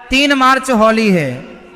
3 मार्च होली है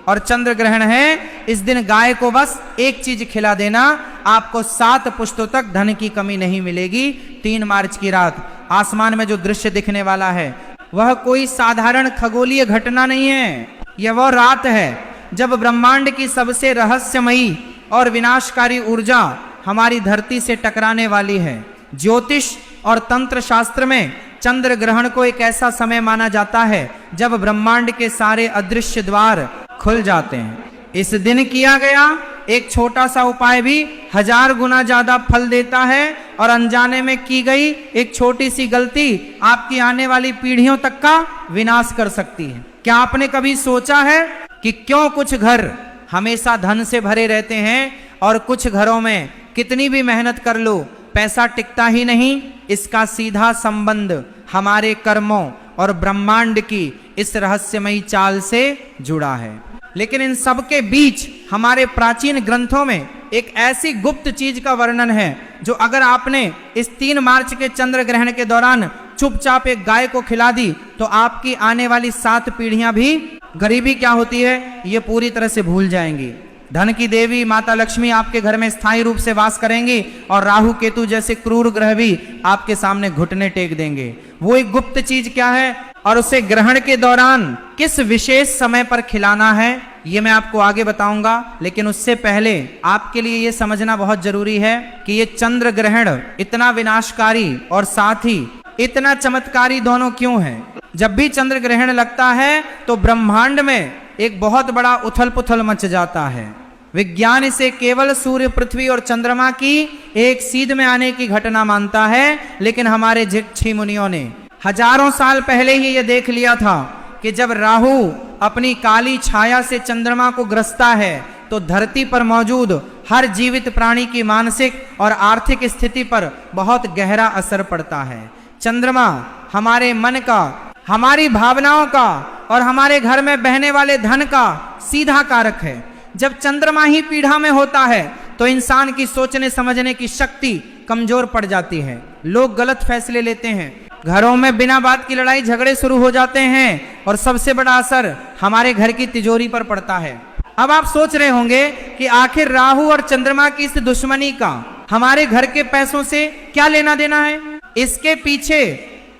और चंद्र ग्रहण है। इस दिन गाय को बस एक चीज खिला देना, आपको 7 पुश्तों तक धन की कमी नहीं मिलेगी। 3 मार्च की रात आसमान में जो दृश्य दिखने वाला है वह कोई साधारण खगोलीय घटना नहीं है। यह वो रात है जब ब्रह्मांड की सबसे रहस्यमयी और विनाशकारी ऊर्जा हमारी धरती से टकराने वाली है। ज्योतिष और तंत्र शास्त्र में चंद्र ग्रहण को एक ऐसा समय माना जाता है जब ब्रह्मांड के सारे अदृश्य द्वार खुल जाते हैं। इस दिन किया गया एक छोटा सा उपाय भी 1000 गुना ज्यादा फल देता है और अनजाने में की गई एक छोटी सी गलती आपकी आने वाली पीढ़ियों तक का विनाश कर सकती है। क्या आपने कभी सोचा है कि क्यों कुछ घर हमेशा धन से भरे रहते हैं और कुछ घरों में कितनी भी मेहनत कर लो पैसा टिकता ही नहीं? इसका सीधा संबंध हमारे कर्मों और ब्रह्मांड की इस रहस्यमयी चाल से जुड़ा है। लेकिन इन सब के बीच हमारे प्राचीन ग्रंथों में एक ऐसी गुप्त चीज का वर्णन है जो अगर आपने इस 3 मार्च के चंद्र ग्रहण के दौरान चुपचाप एक गाय को खिला दी तो आपकी आने वाली 7 पीढ़ियां भी गरीबी क्या होती है ये पूरी तरह से भूल जाएंगी। धन की देवी माता लक्ष्मी आपके घर में स्थायी रूप से वास करेंगी और राहु केतु जैसे क्रूर ग्रह भी आपके सामने घुटने टेक देंगे। वो एक गुप्त चीज क्या है और उसे ग्रहण के दौरान किस विशेष समय पर खिलाना है ये मैं आपको आगे बताऊंगा। लेकिन उससे पहले आपके लिए ये समझना बहुत जरूरी है कि ये चंद्र ग्रहण इतना विनाशकारी और साथ ही इतना चमत्कारी दोनों क्यों है। जब भी चंद्र ग्रहण लगता है तो ब्रह्मांड में एक बहुत बड़ा उथल पुथल मच जाता है। विज्ञान इसे केवल सूर्य पृथ्वी और चंद्रमा की एक सीध में आने की घटना मानता है, लेकिन हमारे ऋषि मुनियों ने हजारों साल पहले ही यह देख लिया था कि जब राहु अपनी काली छाया से चंद्रमा को ग्रसता है तो धरती पर मौजूद हर जीवित प्राणी की मानसिक और आर्थिक स्थिति पर बहुत गहरा असर पड़ता है। चंद्रमा हमारे मन का, हमारी भावनाओं का और हमारे घर में बहने वाले धन का सीधा कारक है। जब चंद्रमा ही पीढ़ा में होता है तो इंसान की सोचने समझने की शक्ति कमजोर पड़ जाती है। लोग गलत फैसले लेते हैं, घरों में बिना बात की लड़ाई झगड़े शुरू हो जाते हैं और सबसे बड़ा असर हमारे घर की तिजोरी पर पड़ता है। अब आप सोच रहे होंगे कि आखिर राहु और चंद्रमा की इस दुश्मनी का हमारे घर के पैसों से क्या लेना देना है। इसके पीछे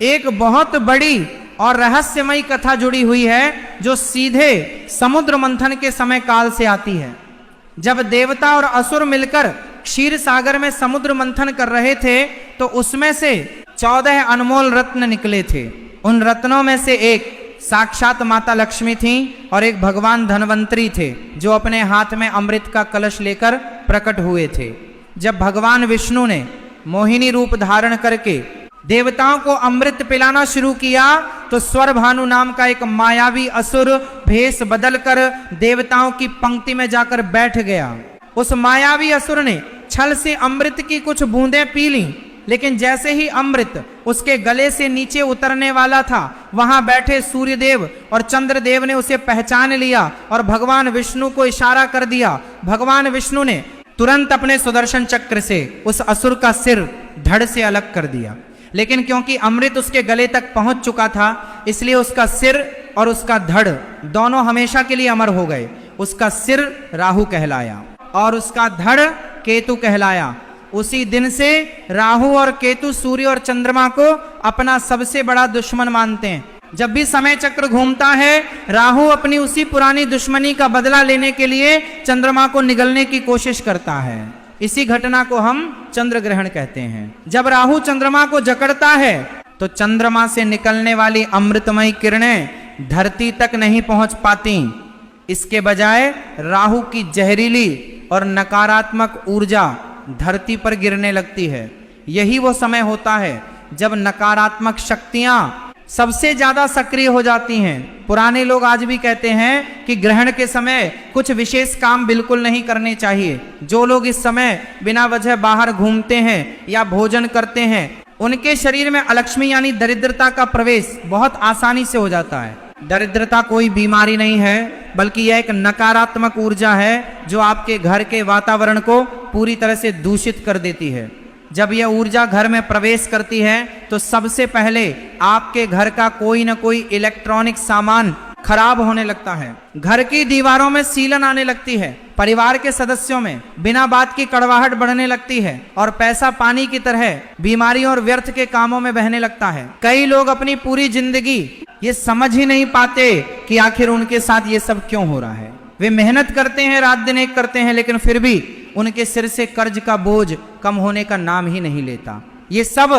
एक बहुत बड़ी और रहस्यमयी कथा जुड़ी हुई है जो सीधे समुद्र मंथन के समय काल से आती है। जब देवता और असुर मिलकर क्षीर सागर में समुद्र मंथन कर रहे थे तो उसमें से 14 अनमोल रत्न निकले थे। उन रत्नों में से एक साक्षात माता लक्ष्मी थी और एक भगवान धनवंतरी थे जो अपने हाथ में अमृत का कलश लेकर प्रकट हुए थे। जब भगवान विष्णु ने मोहिनी रूप धारण करके देवताओं को अमृत पिलाना शुरू किया तो स्वर भानु नाम का एक मायावी असुर भेष बदलकर देवताओं की पंक्ति में जाकर बैठ गया। उस मायावी असुर ने छल से अमृत की कुछ बूंदें पी ली, लेकिन जैसे ही अमृत उसके गले से नीचे उतरने वाला था वहां बैठे सूर्यदेव और चंद्रदेव ने उसे पहचान लिया और भगवान विष्णु को इशारा कर दिया। भगवान विष्णु ने तुरंत अपने सुदर्शन चक्र से उस असुर का सिर धड़ से अलग कर दिया, लेकिन क्योंकि अमृत उसके गले तक पहुंच चुका था इसलिए उसका सिर और उसका धड़ दोनों हमेशा के लिए अमर हो गए। उसका सिर राहु कहलाया और उसका धड़ केतु कहलाया। उसी दिन से राहु और केतु सूर्य और चंद्रमा को अपना सबसे बड़ा दुश्मन मानते हैं। जब भी समय चक्र घूमता है राहु अपनी उसी पुरानी दुश्मनी का बदला लेने के लिए चंद्रमा को निगलने की कोशिश करता है। इसी घटना को हम चंद्र ग्रहण कहते हैं। जब राहु चंद्रमा को जकड़ता है तो चंद्रमा से निकलने वाली अमृतमयी किरणें धरती तक नहीं पहुंच पाती। इसके बजाय राहु की जहरीली और नकारात्मक ऊर्जा धरती पर गिरने लगती है। यही वो समय होता है जब नकारात्मक शक्तियां सबसे ज्यादा सक्रिय हो जाती हैं। पुराने लोग आज भी कहते हैं कि ग्रहण के समय कुछ विशेष काम बिल्कुल नहीं करने चाहिए। जो लोग इस समय बिना वजह बाहर घूमते हैं या भोजन करते हैं उनके शरीर में अलक्ष्मी यानी दरिद्रता का प्रवेश बहुत आसानी से हो जाता है। दरिद्रता कोई बीमारी नहीं है बल्कि यह एक नकारात्मक ऊर्जा है जो आपके घर के वातावरण को पूरी तरह से दूषित कर देती है। जब यह ऊर्जा घर में प्रवेश करती है तो सबसे पहले आपके घर का कोई न कोई इलेक्ट्रॉनिक सामान खराब होने लगता है, घर की दीवारों में सीलन आने लगती है, परिवार के सदस्यों में बिना बात की कड़वाहट बढ़ने लगती है और पैसा पानी की तरह बीमारियों और व्यर्थ के कामों में बहने लगता है। कई लोग अपनी पूरी जिंदगी ये समझ ही नहीं पाते कि आखिर उनके साथ ये सब क्यों हो रहा है। वे मेहनत करते हैं, रात दिन एक करते हैं, लेकिन फिर भी उनके सिर से कर्ज का बोझ कम होने का नाम ही नहीं लेता। ये सब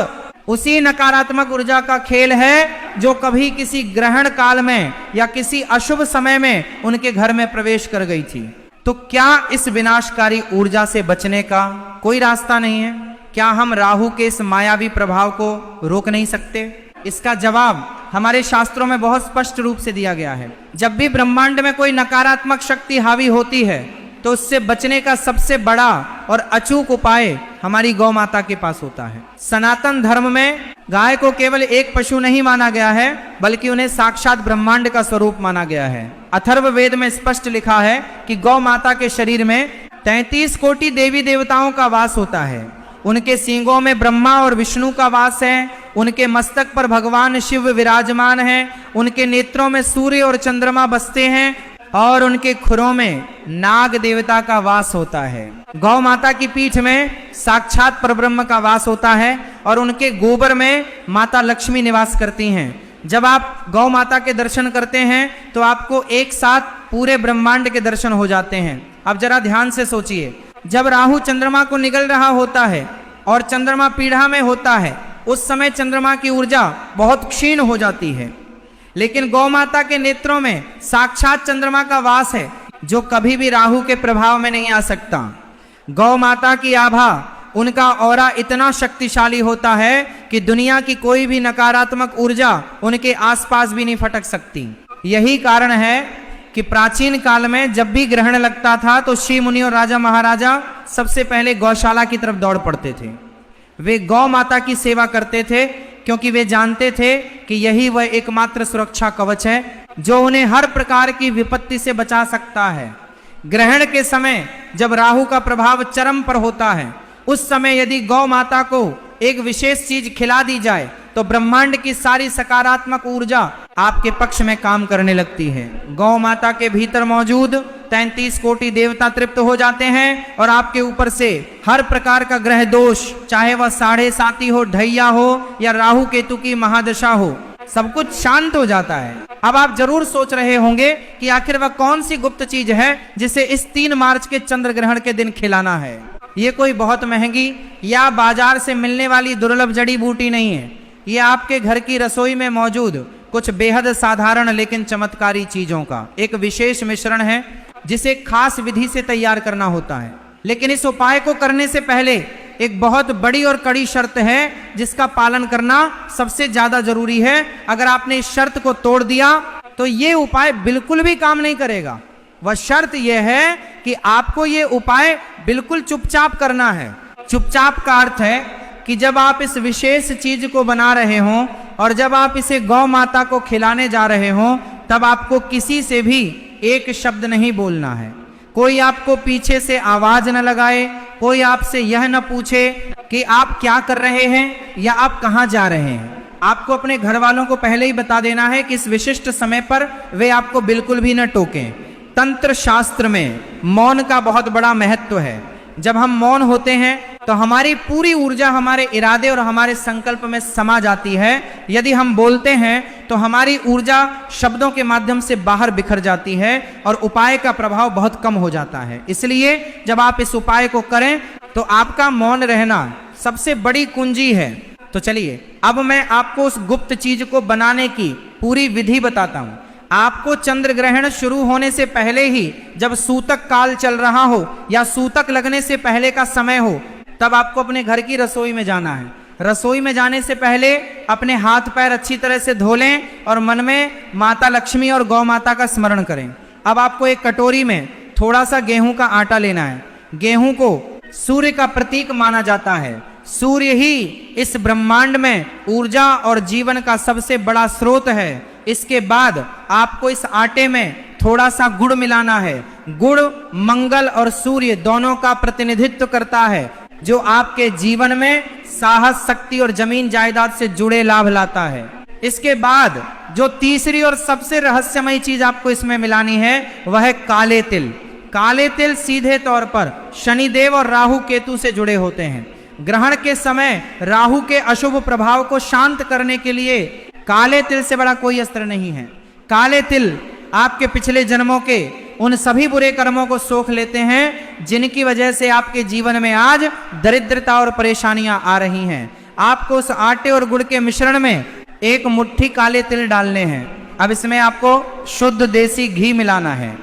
उसी नकारात्मक ऊर्जा का खेल है जो कभी किसी ग्रहण काल में या किसी अशुभ समय में उनके घर में प्रवेश कर गई थी। तो क्या इस विनाशकारी ऊर्जा से बचने का कोई रास्ता नहीं है? क्या हम राहु के इस मायावी प्रभाव को रोक नहीं सकते? इसका जवाब हमारे शास्त्रों में बहुत स्पष्ट रूप से दिया गया है। जब भी ब्रह्मांड में कोई नकारात्मक शक्ति हावी होती है तो उससे बचने का सबसे बड़ा और अचूक उपाय हमारी गौ माता के पास होता है। सनातन धर्म में गाय को केवल एक पशु नहीं माना गया है, बल्कि उन्हें साक्षात ब्रह्मांड का स्वरूप माना गया है। अथर्व वेद में स्पष्ट लिखा है कि गौ माता के शरीर में 33 कोटि देवी देवताओं का वास होता है। उनके सींगों में ब्रह्मा और विष्णु का वास है, उनके मस्तक पर भगवान शिव विराजमान हैं, उनके नेत्रों में सूर्य और चंद्रमा बसते हैं और उनके खुरों में नाग देवता का वास होता है। गौ माता की पीठ में साक्षात परब्रह्म का वास होता है और उनके गोबर में माता लक्ष्मी निवास करती हैं। जब आप गौ माता के दर्शन करते हैं तो आपको एक साथ पूरे ब्रह्मांड के दर्शन हो जाते हैं। अब जरा ध्यान से सोचिए, जब राहु चंद्रमा को निगल रहा होता है और चंद्रमा पीढ़ा में होता है, उस समय चंद्रमा की ऊर्जा बहुत क्षीण हो जाती है, लेकिन गौ माता के नेत्रों में साक्षात चंद्रमा का वास है जो कभी भी राहु के प्रभाव में नहीं आ सकता। गौ माता की आभा, उनका ऑरा इतना शक्तिशाली होता है कि दुनिया की कोई भी नकारात्मक ऊर्जा उनके आसपास भी नहीं फटक सकती। यही कारण है कि प्राचीन काल में जब भी ग्रहण लगता था तो ऋषि मुनि और राजा महाराजा सबसे पहले गौशाला की तरफ दौड़ पड़ते थे। वे गौ माता की सेवा करते थे क्योंकि वे जानते थे कि यही वह एकमात्र सुरक्षा कवच है जो उन्हें हर प्रकार की विपत्ति से बचा सकता है। ग्रहण के समय जब राहु का प्रभाव चरम पर होता है, उस समय यदि गौ माता को एक विशेष चीज खिला दी जाए तो ब्रह्मांड की सारी सकारात्मक ऊर्जा आपके पक्ष में काम करने लगती है। गौ माता के भीतर मौजूद 33 कोटि देवता तृप्त हो जाते हैं और आपके ऊपर से हर प्रकार का ग्रह दोष, चाहे वह 7.5 हो, ढैया हो या राहु केतु की महादशा हो, सब कुछ शांत हो जाता है। अब आप जरूर सोच रहे होंगे कि आखिर वह कौन सी गुप्त चीज है जिसे इस 3 मार्च के चंद्र ग्रहण के दिन खिलाना है। ये कोई बहुत महंगी या बाजार से मिलने वाली दुर्लभ जड़ी बूटी नहीं है। ये आपके घर की रसोई में मौजूद कुछ बेहद साधारण लेकिन चमत्कारी चीजों का एक विशेष मिश्रण है जिसे खास विधि से तैयार करना होता है। लेकिन इस उपाय को करने से पहले एक बहुत बड़ी और कड़ी शर्त है जिसका पालन करना सबसे ज्यादा जरूरी है। अगर आपने इस शर्त को तोड़ दिया तो ये उपाय बिल्कुल भी काम नहीं करेगा। वह शर्त यह है कि आपको ये उपाय बिल्कुल चुपचाप करना है। चुपचाप का अर्थ है कि जब आप इस विशेष चीज को बना रहे हों और जब आप इसे गौ माता को खिलाने जा रहे हों, तब आपको किसी से भी एक शब्द नहीं बोलना है। कोई आपको पीछे से आवाज न लगाए, कोई आपसे यह न पूछे कि आप क्या कर रहे हैं या आप कहाँ जा रहे हैं। आपको अपने घर वालों को पहले ही बता देना है कि इस विशिष्ट समय पर वे आपको बिल्कुल भी न टोकें। तंत्र शास्त्र में मौन का बहुत बड़ा महत्व है। जब हम मौन होते हैं तो हमारी पूरी ऊर्जा हमारे इरादे और हमारे संकल्प में समा जाती है। यदि हम बोलते हैं तो हमारी ऊर्जा शब्दों के माध्यम से बाहर बिखर जाती है और उपाय का प्रभाव बहुत कम हो जाता है। इसलिए जब आप इस उपाय को करें तो आपका मौन रहना सबसे बड़ी कुंजी है। तो चलिए अब मैं आपको उस गुप्त चीज को बनाने की पूरी विधि बताता हूं। आपको चंद्र ग्रहण शुरू होने से पहले ही, जब सूतक काल चल रहा हो या सूतक लगने से पहले का समय हो, तब आपको अपने घर की रसोई में जाना है। रसोई में जाने से पहले अपने हाथ पैर अच्छी तरह से धो लें और मन में माता लक्ष्मी और गौ माता का स्मरण करें। अब आपको एक कटोरी में थोड़ा सा गेहूं का आटा लेना है। गेहूं को सूर्य का प्रतीक माना जाता है। सूर्य ही इस ब्रह्मांड में ऊर्जा और जीवन का सबसे बड़ा स्रोत है। इसके बाद आपको इस आटे में थोड़ा सा गुड़ मिलाना है। गुड़ मंगल और सूर्य दोनों का प्रतिनिधित्व करता है, जो आपके जीवन में साहस, शक्ति और जमीन जायदाद से जुड़े लाभ लाता है। इसके बाद जो तीसरी और सबसे रहस्यमयी चीज आपको इसमें मिलानी है वह है काले तिल। काले तिल सीधे तौर पर शनिदेव और राहु केतु से जुड़े होते हैं। ग्रहण के समय राहु के अशुभ प्रभाव को शांत करने के लिए काले तिल से बड़ा कोई अस्त्र नहीं है। काले तिल आपके पिछले जन्मों के उन सभी बुरे कर्मों को सोख लेते हैं जिनकी वजह से आपके जीवन में आज दरिद्रता और परेशानियां आ रही हैं। आपको उस आटे और गुड़ के मिश्रण में एक मुट्ठी काले तिल डालने हैं। अब इसमें आपको शुद्ध देसी घी मिलाना है।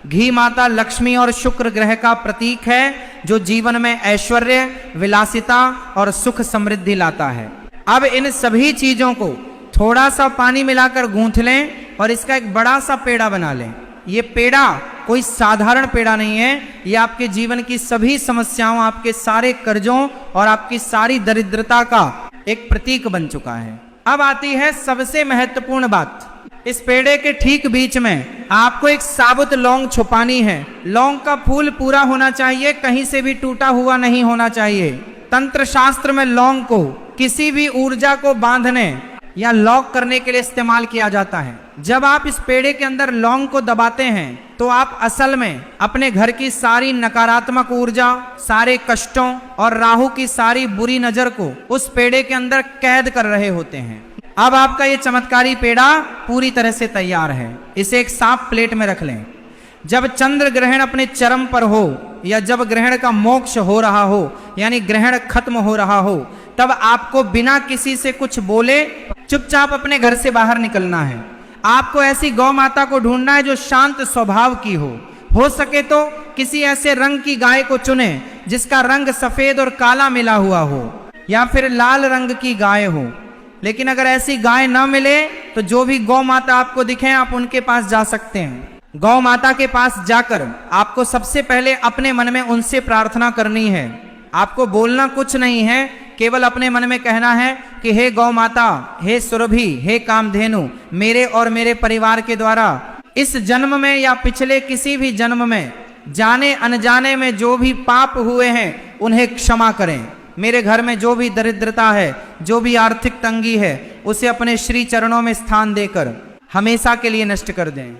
घी माता लक्ष्मी और शुक्र ग्रह का प्रतीक है जो जीवन में ऐश्वर्य, विलासिता और सुख समृद्धि लाता है। अब इन सभी चीजों को थोड़ा सा पानी मिलाकर गूंथ लें और इसका एक बड़ा सा पेड़ा बना लें। ये पेड़ा कोई साधारण पेड़ा नहीं है, ये आपके जीवन की सभी समस्याओं, आपके सारे कर्जों और आपकी सारी दरिद्रता का एक प्रतीक बन चुका है। अब आती है सबसे महत्वपूर्ण बात। इस पेड़े के ठीक बीच में आपको एक साबुत लौंग छुपानी है। लौंग का फूल पूरा होना चाहिए, कहीं से भी टूटा हुआ नहीं होना चाहिए। तंत्र शास्त्र में लौंग को किसी भी ऊर्जा को बांधने या लॉक करने के लिए इस्तेमाल किया जाता है। जब आप इस पेड़े के अंदर लौंग को दबाते हैं तो आप असल में अपने घर की सारी नकारात्मक ऊर्जा, सारे कष्टों और राहु की सारी बुरी नजर को उस पेड़े के अंदर कैद कर रहे होते हैं। अब आपका ये चमत्कारी पेड़ा पूरी तरह से तैयार है। इसे एक साफ प्लेट में रख लें। जब चंद्र ग्रहण अपने चरम पर हो या जब ग्रहण का मोक्ष हो रहा हो, यानी ग्रहण खत्म हो रहा हो, तब आपको बिना किसी से कुछ बोले चुपचाप अपने घर से बाहर निकलना है। आपको ऐसी गौ माता को ढूंढना है जो शांत स्वभाव की हो सके तो किसी ऐसे रंग की गाय को चुने जिसका रंग सफेद और काला मिला हुआ हो, या फिर लाल रंग की गाय हो। लेकिन अगर ऐसी गाय न मिले तो जो भी गौ माता आपको दिखे आप उनके पास जा सकते हैं। गौ माता के पास जाकर आपको सबसे पहले अपने मन में उनसे प्रार्थना करनी है। आपको बोलना कुछ नहीं है, केवल अपने मन में कहना है कि हे गौ माता, हे सुरभि, हे कामधेनु, मेरे और मेरे परिवार के द्वारा इस जन्म में या पिछले किसी भी जन्म में जाने अनजाने में जो भी पाप हुए हैं उन्हें क्षमा करें। मेरे घर में जो भी दरिद्रता है, जो भी आर्थिक तंगी है, उसे अपने श्री चरणों में स्थान देकर हमेशा के लिए नष्ट कर दें।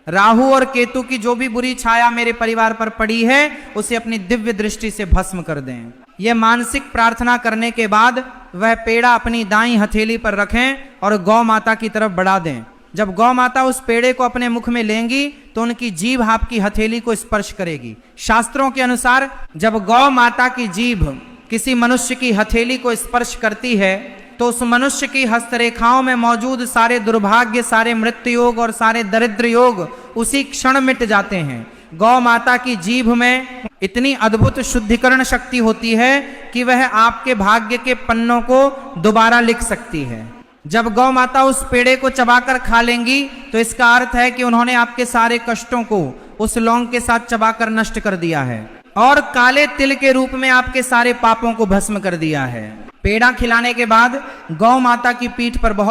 राहु और केतु की जो भी बुरी छाया मेरे परिवार पर पड़ी है उसे अपनी दिव्य दृष्टि से भस्म कर दें। यह मानसिक प्रार्थना करने के बाद वह पेड़ा अपनी दाईं हथेली पर रखें और गौ माता की तरफ बढ़ा दें। जब गौ माता उस पेड़े को अपने मुख में लेंगी तो उनकी जीभ आपकी हथेली को स्पर्श करेगी। शास्त्रों के अनुसार जब गौ माता की जीभ किसी मनुष्य की हथेली को स्पर्श करती है तो उस मनुष्य की हस्तरेखाओं में मौजूद सारे दुर्भाग्य, सारे मृत्यु योग और सारे दरिद्र योग उसी क्षण मिट जाते हैं। गौ माता की जीभ में इतनी अद्भुत शुद्धिकरण शक्ति होती है कि वह आपके भाग्य के पन्नों को दोबारा लिख सकती है। जब गौ माता उस पेड़े को चबाकर खा लेंगी तो इसका अर्थ है कि उन्होंने आपके सारे कष्टों को उस लौंग के साथ चबाकर नष्ट कर दिया है और काले तिल के रूप में आपके सारे पापों को भस्म कर दिया है। पेड़ा खिलाने के बाद गौ माता की पीठ पर बहुत